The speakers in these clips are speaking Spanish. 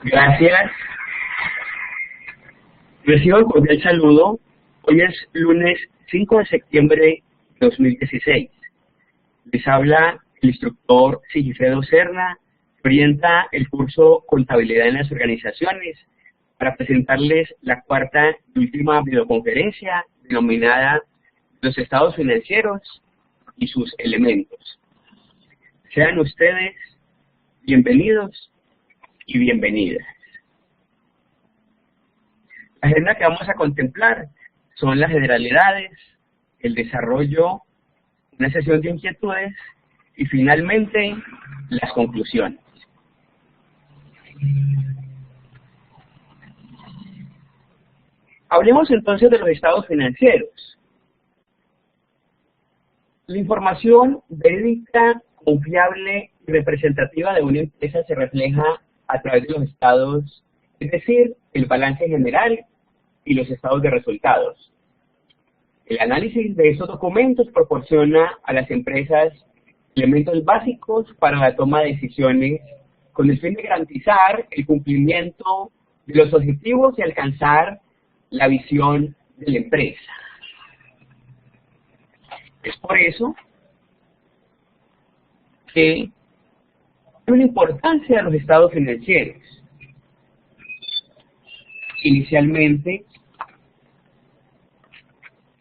Gracias. Recibo el cordial saludo. Hoy es lunes 5 de septiembre de 2016. Les habla el instructor Sigifredo Serna, que orienta el curso Contabilidad en las Organizaciones, para presentarles la cuarta y última videoconferencia denominada Los estados financieros y sus elementos. Sean ustedes bienvenidos y bienvenidas. La agenda que vamos a contemplar son las generalidades, el desarrollo, una sesión de inquietudes y finalmente las conclusiones. Hablemos entonces de los estados financieros. La información verídica, confiable y representativa de una empresa se refleja a través de los estados, es decir, el balance general y los estados de resultados. El análisis de estos documentos proporciona a las empresas elementos básicos para la toma de decisiones con el fin de garantizar el cumplimiento de los objetivos y alcanzar la visión de la empresa. Es por eso que hay una importancia de los estados financieros. Inicialmente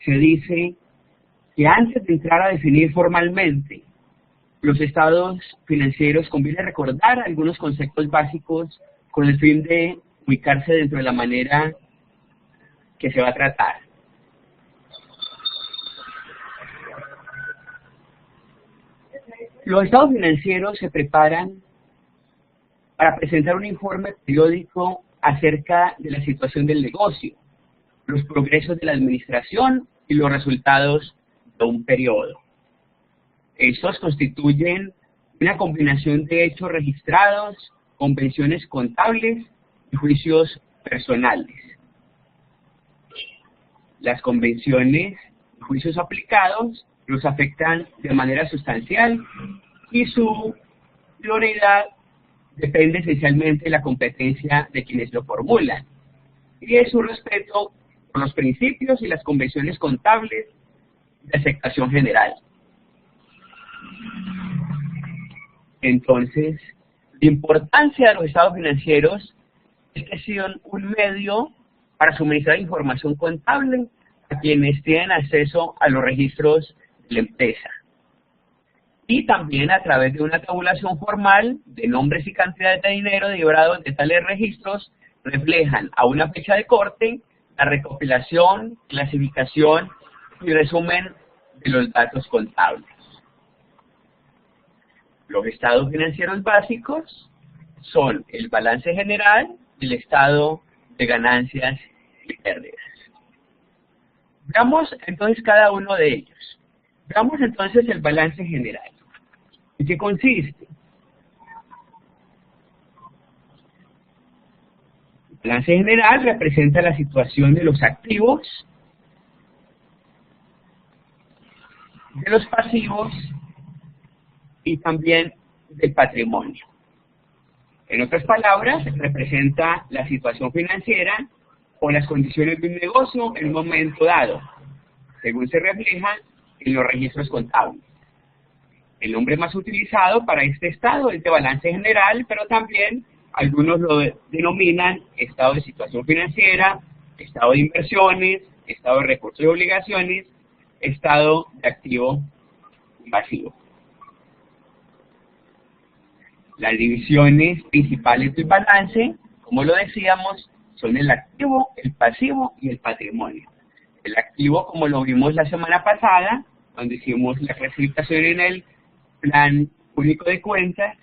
se dice que antes de entrar a definir formalmente los estados financieros conviene recordar algunos conceptos básicos con el fin de ubicarse dentro de la manera que se va a tratar. Los estados financieros se preparan para presentar un informe periódico acerca de la situación del negocio, los progresos de la administración y los resultados de un periodo. Estos constituyen una combinación de hechos registrados, convenciones contables y juicios personales. Las convenciones y juicios aplicados los afectan de manera sustancial y su idoneidad depende esencialmente de la competencia de quienes lo formulan y de su respeto por los principios y las convenciones contables de aceptación general. Entonces, la importancia de los estados financieros es que son un medio para suministrar información contable a quienes tienen acceso a los registros de la empresa. Y también a través de una tabulación formal de nombres y cantidades de dinero derivados de tales registros, reflejan a una fecha de corte la recopilación, clasificación y resumen de los datos contables. Los estados financieros básicos son el balance general y el estado de ganancias y pérdidas. Veamos entonces cada uno de ellos. Veamos entonces el balance general. ¿En qué consiste? El balance general representa la situación de los activos, de los pasivos y también del patrimonio. En otras palabras, representa la situación financiera o las condiciones de un negocio en un momento dado, según se refleja en los registros contables. El nombre más utilizado para este estado es de balance general, pero también algunos lo denominan estado de situación financiera, estado de inversiones, estado de recursos y obligaciones, estado de activo y pasivo. Las divisiones principales del balance, como lo decíamos, son el activo, el pasivo y el patrimonio. El activo, como lo vimos la semana pasada, cuando hicimos la clasificación en el plan único de cuentas,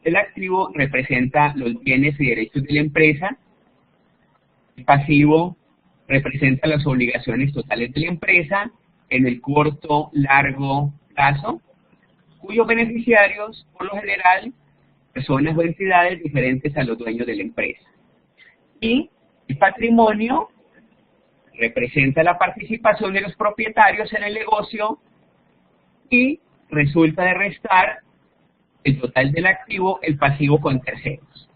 el activo representa los bienes y derechos de la empresa, el pasivo representa las obligaciones totales de la empresa en el corto, largo plazo, cuyos beneficiarios, por lo general, personas o entidades diferentes a los dueños de la empresa. Y el patrimonio representa la participación de los propietarios en el negocio y resulta de restar el total del activo, el pasivo con terceros.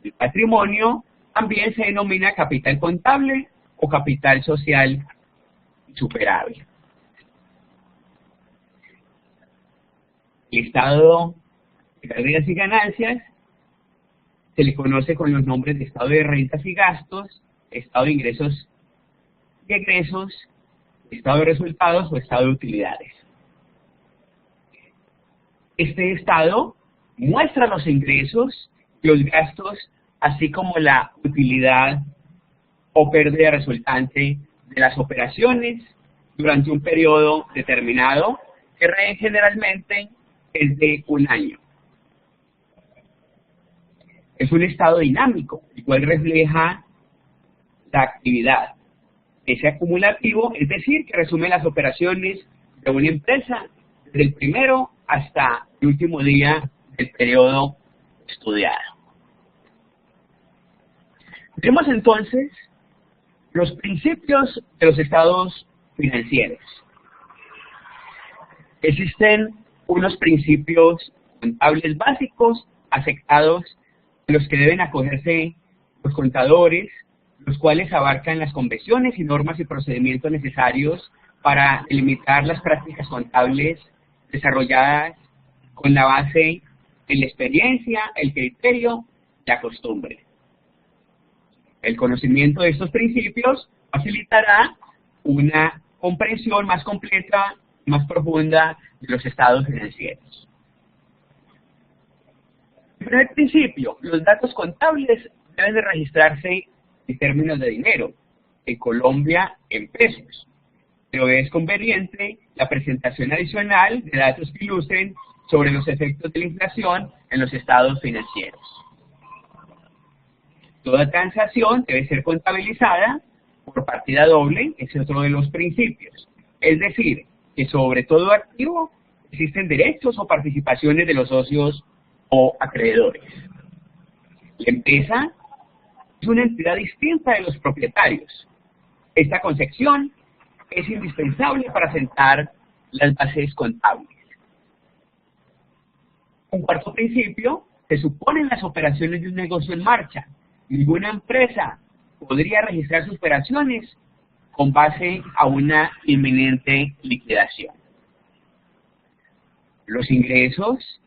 El patrimonio también se denomina capital contable o capital social superable. El estado de pérdidas y ganancias se le conoce con los nombres de estado de rentas y gastos, estado de ingresos y egresos, estado de resultados o estado de utilidades. Este estado muestra los ingresos, los gastos, así como la utilidad o pérdida resultante de las operaciones durante un periodo determinado, que generalmente es de un año. Es un estado dinámico, el cual refleja la actividad. Ese acumulativo, es decir, que resume las operaciones de una empresa desde el primero hasta el último día del periodo estudiado. Tenemos entonces los principios de los estados financieros. Existen unos principios contables básicos aceptados a los que deben acogerse los contadores, los cuales abarcan las convenciones y normas y procedimientos necesarios para delimitar las prácticas contables desarrolladas con la base en la experiencia, el criterio, la costumbre. El conocimiento de estos principios facilitará una comprensión más completa, más profunda de los estados financieros. El primer principio, los datos contables deben de registrarse en términos de dinero, en Colombia en pesos, pero es conveniente la presentación adicional de datos que ilustren sobre los efectos de la inflación en los estados financieros. Toda transacción debe ser contabilizada por partida doble, ese es otro de los principios. Es decir, que sobre todo activo existen derechos o participaciones de los socios o acreedores. La empresa es una entidad distinta de los propietarios. Esta concepción es indispensable para sentar las bases contables. Un cuarto principio, se suponen las operaciones de un negocio en marcha. Ninguna empresa podría registrar sus operaciones con base a una inminente liquidación. Los ingresos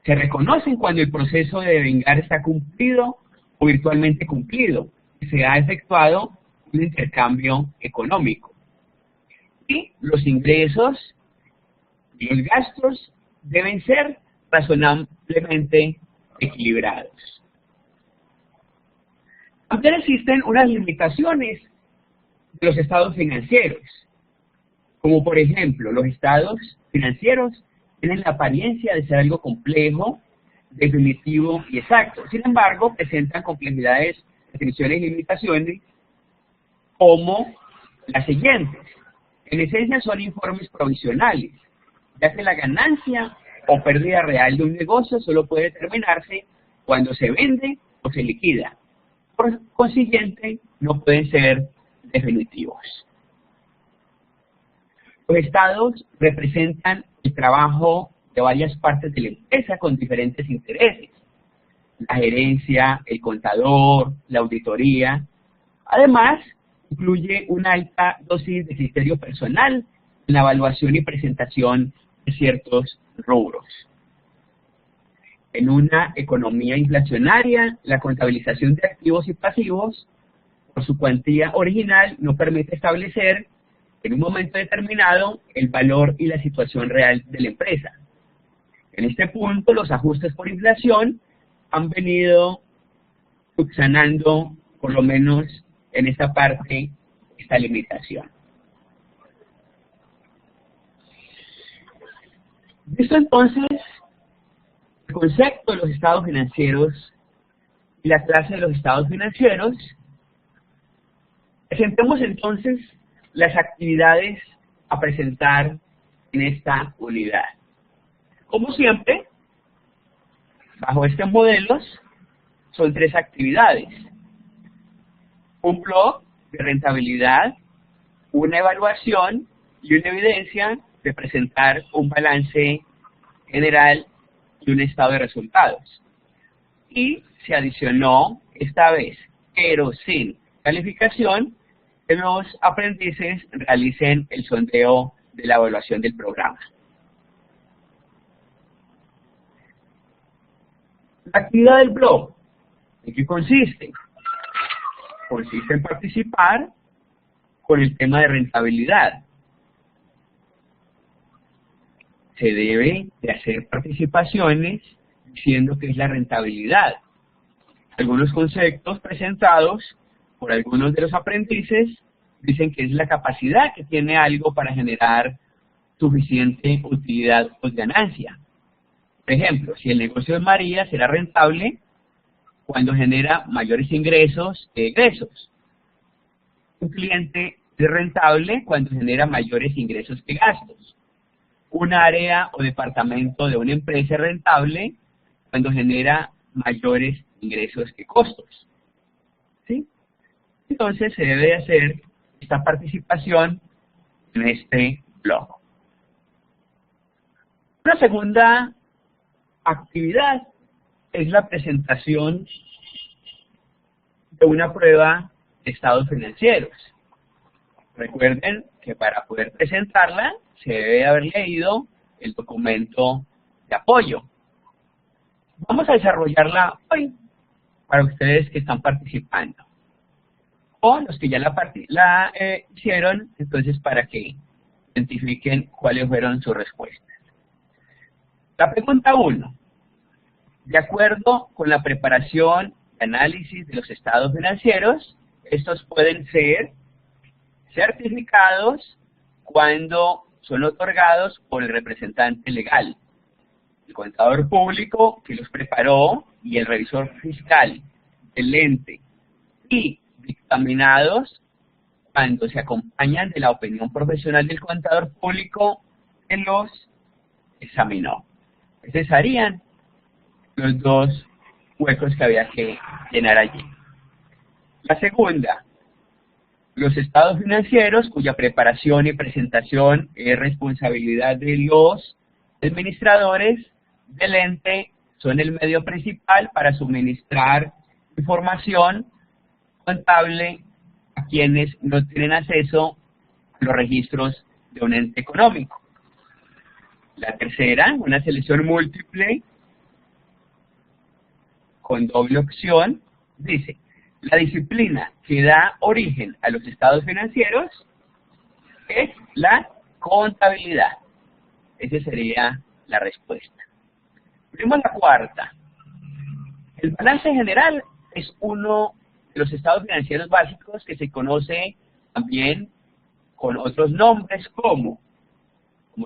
se reconocen cuando el proceso de devengar está cumplido o virtualmente cumplido, se ha efectuado un intercambio económico. Y los ingresos y los gastos deben ser razonablemente equilibrados. También existen unas limitaciones de los estados financieros, como por ejemplo, los estados financieros tienen la apariencia de ser algo complejo, definitivo y exacto. Sin embargo, presentan complejidades, definiciones y limitaciones como las siguientes. En esencia son informes provisionales, ya que la ganancia o pérdida real de un negocio solo puede determinarse cuando se vende o se liquida. Por consiguiente, no pueden ser definitivos. Los estados representan el trabajo de varias partes de la empresa con diferentes intereses. La gerencia, el contador, la auditoría. Además, incluye una alta dosis de criterio personal en la evaluación y presentación de ciertos rubros. En una economía inflacionaria, la contabilización de activos y pasivos, por su cuantía original, no permite establecer en un momento determinado el valor y la situación real de la empresa. En este punto, los ajustes por inflación han venido subsanando, por lo menos en esta parte, esta limitación. Visto entonces el concepto de los estados financieros y la clase de los estados financieros, presentemos entonces las actividades a presentar en esta unidad. Como siempre, bajo estos modelos, son tres actividades. Un blog de rentabilidad, una evaluación y una evidencia de presentar un balance general y un estado de resultados. y se adicionó esta vez, pero sin calificación, que los aprendices realicen el sondeo de la evaluación del programa. La actividad del blog, ¿en qué consiste? Consiste en participar con el tema de rentabilidad. Se debe de hacer participaciones diciendo que es la rentabilidad. Algunos conceptos presentados por algunos de los aprendices dicen que es la capacidad que tiene algo para generar suficiente utilidad o ganancia. Por ejemplo, si el negocio de María será rentable cuando genera mayores ingresos que egresos. Un cliente es rentable cuando genera mayores ingresos que gastos. Un área o departamento de una empresa es rentable cuando genera mayores ingresos que costos. ¿Sí? Entonces se debe hacer esta participación en este blog. Una segunda actividad es la presentación de una prueba de estados financieros. Recuerden que para poder presentarla se debe haber leído el documento de apoyo. Vamos a desarrollarla hoy para ustedes que están participando. O los que ya la hicieron, entonces para que identifiquen cuáles fueron sus respuestas. La pregunta 1. De acuerdo con la preparación y análisis de los estados financieros, estos pueden ser certificados cuando son otorgados por el representante legal, el contador público que los preparó y el revisor fiscal del ente, y dictaminados cuando se acompañan de la opinión profesional del contador público que los examinó. Esos serían los dos huecos que había que llenar allí. La segunda, los estados financieros cuya preparación y presentación es responsabilidad de los administradores del ente son el medio principal para suministrar información contable a quienes no tienen acceso a los registros de un ente económico. La tercera, una selección múltiple con doble opción, dice: la disciplina que da origen a los estados financieros es la contabilidad. Esa sería la respuesta. Vemos la cuarta. El balance general es uno de los estados financieros básicos que se conoce también con otros nombres como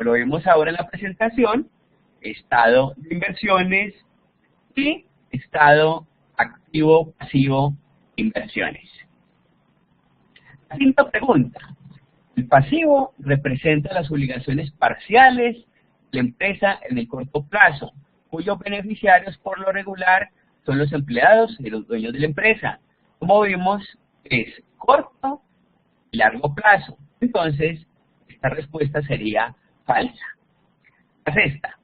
lo vemos ahora en la presentación, estado de inversiones y estado activo, pasivo, inversiones. La quinta pregunta. El pasivo representa las obligaciones parciales de la empresa en el corto plazo, cuyos beneficiarios por lo regular son los empleados y los dueños de la empresa. Como vimos, es corto y largo plazo. Entonces, esta respuesta sería falsa. La sexta.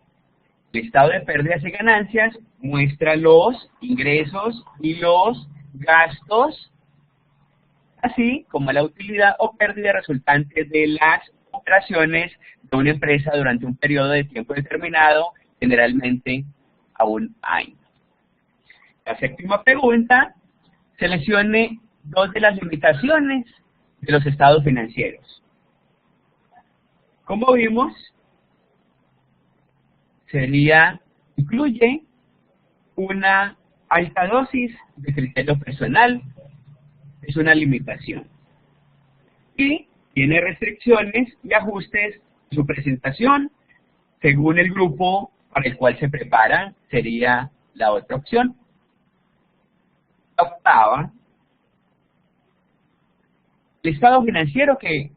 El estado de pérdidas y ganancias muestra los ingresos y los gastos, así como la utilidad o pérdida resultante de las operaciones de una empresa durante un periodo de tiempo determinado, generalmente a un año. La séptima pregunta, seleccione dos de las limitaciones de los estados financieros. Como vimos, incluye una alta dosis de criterio personal, es una limitación. Y tiene restricciones y ajustes en su presentación según el grupo para el cual se prepara, sería la otra opción. La octava, el estado financiero que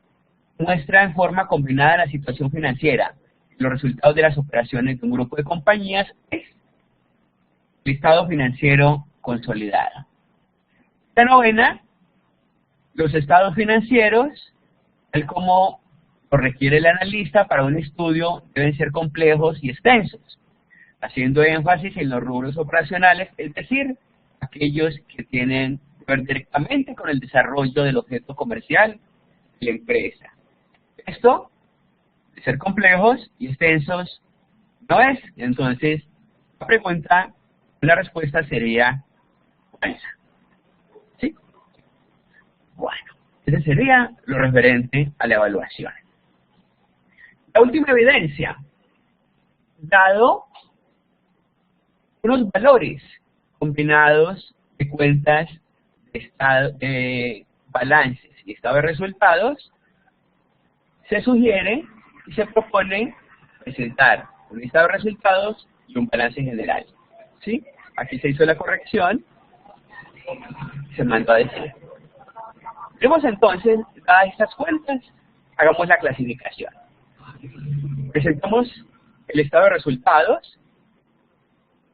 muestra en forma combinada la situación financiera, los resultados de las operaciones de un grupo de compañías, es el estado financiero consolidado. La novena, los estados financieros, tal como lo requiere el analista para un estudio, deben ser complejos y extensos. haciendo énfasis en los rubros operacionales, es decir, aquellos que tienen que ver directamente con el desarrollo del objeto comercial de la empresa. Esto, de ser complejos y extensos, no es. Entonces, la respuesta sería falsa. ¿Sí? Bueno, ese sería lo referente a la evaluación. La última evidencia, dado unos valores combinados de cuentas de estado, balances y estado de resultados, se sugiere y se propone presentar un estado de resultados y un balance general. ¿Sí? Aquí se hizo la corrección, se mandó a decir. Vemos entonces, dadas estas cuentas, hagamos la clasificación. Presentamos el estado de resultados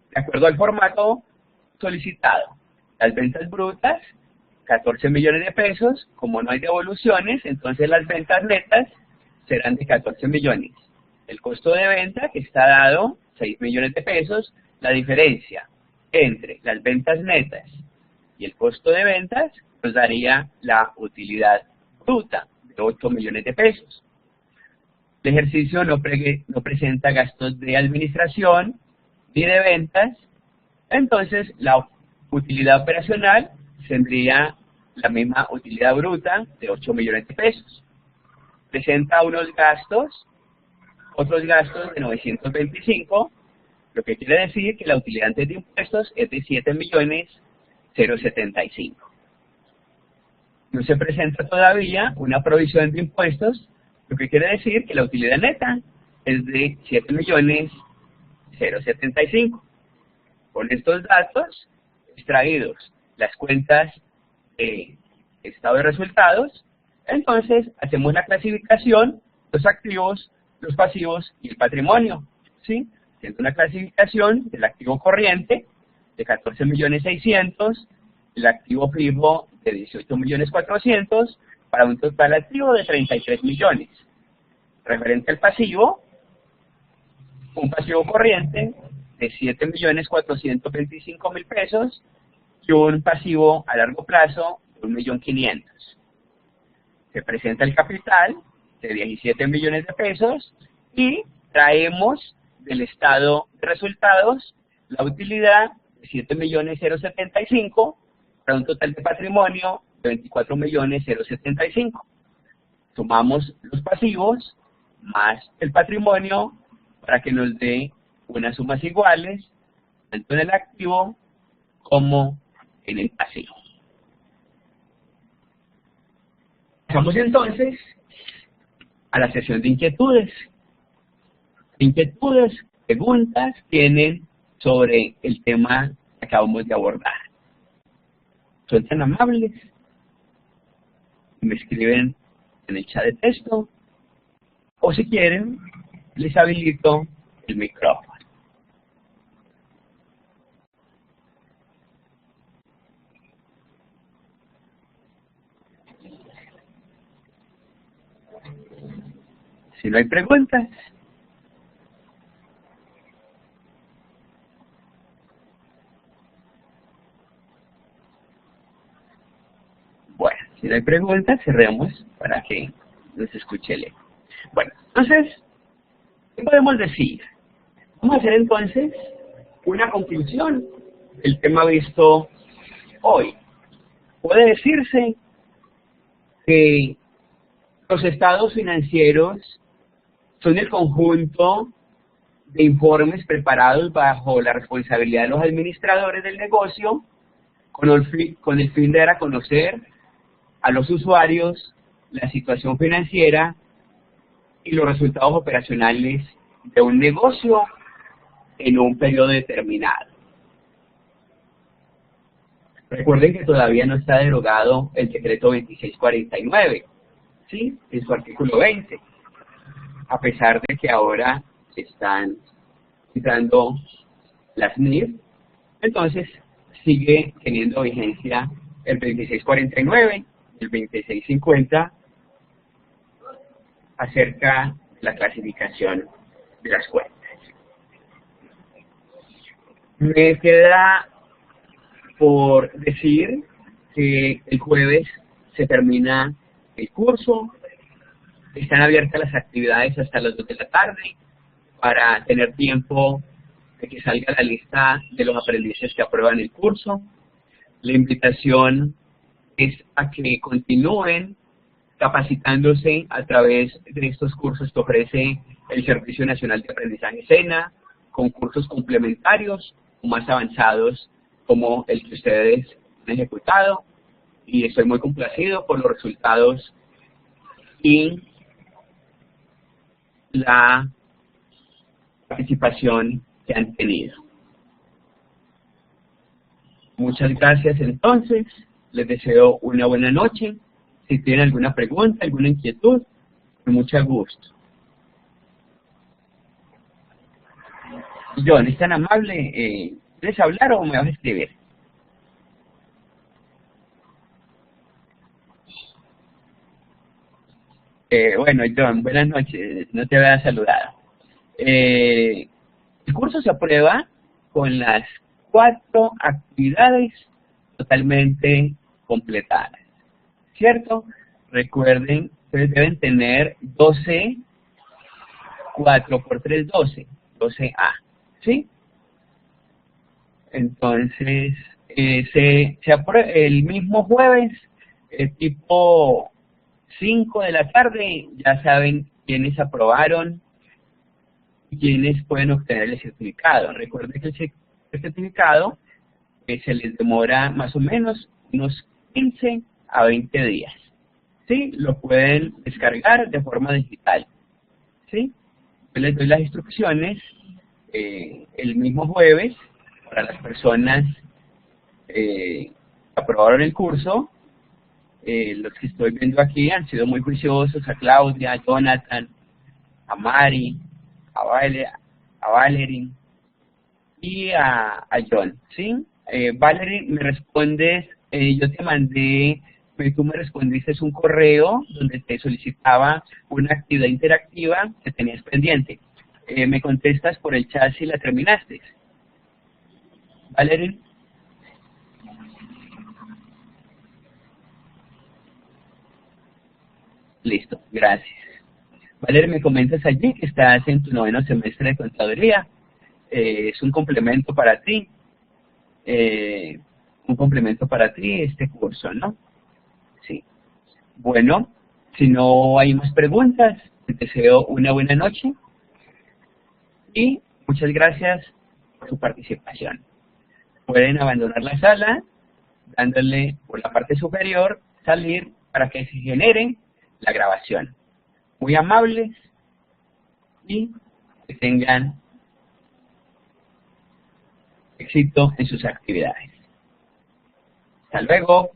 de acuerdo al formato solicitado. Las ventas brutas, 14 millones de pesos. Como no hay devoluciones, entonces las ventas netas serán de 14 millones. El costo de venta, que está dado, 6 millones de pesos. La diferencia entre las ventas netas y el costo de ventas nos daría la utilidad bruta de 8 millones de pesos. El ejercicio no presenta gastos de administración ni de ventas, entonces la utilidad operacional tendría la misma utilidad bruta de 8 millones de pesos. Presenta otros gastos de 925, lo que quiere decir que la utilidad antes de impuestos es de 7.075.000. No se presenta todavía una provisión de impuestos, lo que quiere decir que la utilidad neta es de 7.075.000. Con estos datos extraídos, las cuentas de estado de resultados, entonces hacemos la clasificación, los activos, los pasivos y el patrimonio. ¿Sí? Haciendo una clasificación del activo corriente de 14.600.000, el activo fijo de 18.400.000, para un total activo de 33 millones. Referente al pasivo, un pasivo corriente de 7.425.000 pesos y un pasivo a largo plazo de 1.500.000. Se presenta el capital de 17 millones de pesos y traemos del estado de resultados la utilidad de 7.075.000 para un total de patrimonio de 24.075.000. Sumamos los pasivos más el patrimonio para que nos dé unas sumas iguales, tanto en el activo como en el pasivo. Pasamos entonces a la sesión de inquietudes. Inquietudes, preguntas tienen sobre el tema que acabamos de abordar. Son tan amables, me escriben en el chat de texto, o si quieren, les habilito el micrófono. Si no hay preguntas, bueno, si no hay preguntas, cerremos para que nos escuche el eco. Bueno, entonces, ¿qué podemos decir? Vamos a hacer entonces una conclusión del tema visto hoy. Puede decirse que los estados financieros son el conjunto de informes preparados bajo la responsabilidad de los administradores del negocio con el fin de dar a conocer a los usuarios la situación financiera y los resultados operacionales de un negocio en un periodo determinado. Recuerden que todavía no está derogado el decreto 2649, ¿sí? En su artículo 20, a pesar de que ahora se están entrando las NIF, entonces sigue teniendo vigencia el 2649 y el 2650 acerca de la clasificación de las cuentas. Me queda por decir que el jueves se termina el curso, están abiertas las actividades hasta las 2 de la tarde para tener tiempo de que salga la lista de los aprendices que aprueban el curso. La invitación es a que continúen capacitándose a través de estos cursos que ofrece el Servicio Nacional de Aprendizaje SENA, con cursos complementarios o más avanzados como el que ustedes han ejecutado, y estoy muy complacido por los resultados y la participación que han tenido. Muchas gracias entonces, les deseo una buena noche. Si tienen alguna pregunta, alguna inquietud, con mucho gusto. John, ¿es tan amable? ¿Quieres hablar o me vas a escribir? Bueno, John, buenas noches, no te había saludado. El curso se aprueba con las 4 actividades totalmente completadas, ¿cierto? Recuerden, ustedes deben tener 12, 4 por 3, 12, 12A, ¿sí? Entonces, el mismo jueves, tipo 5 de la tarde, ya saben quiénes aprobaron y quiénes pueden obtener el certificado. Recuerden que el certificado se les demora más o menos unos 15 a 20 días. ¿Sí? Lo pueden descargar de forma digital. ¿Sí? Yo les doy las instrucciones el mismo jueves para las personas que aprobaron el curso. Los que estoy viendo aquí han sido muy juiciosos: a Claudia, a Jonathan, a Mari, a Valerie y a John, ¿sí? Valerie, me respondes, yo te mandé, tú me respondiste un correo donde te solicitaba una actividad interactiva que tenías pendiente. Me contestas por el chat si la terminaste. Valerie. Listo, gracias. Valerie, me comentas allí que estás en tu 9º semestre de contaduría. Es un complemento para ti. Este curso, ¿no? Sí. Bueno, si no hay más preguntas, te deseo una buena noche y muchas gracias por su participación. Pueden abandonar la sala dándole por la parte superior salir para que se genere la grabación. Muy amables y que tengan éxito en sus actividades. Hasta luego.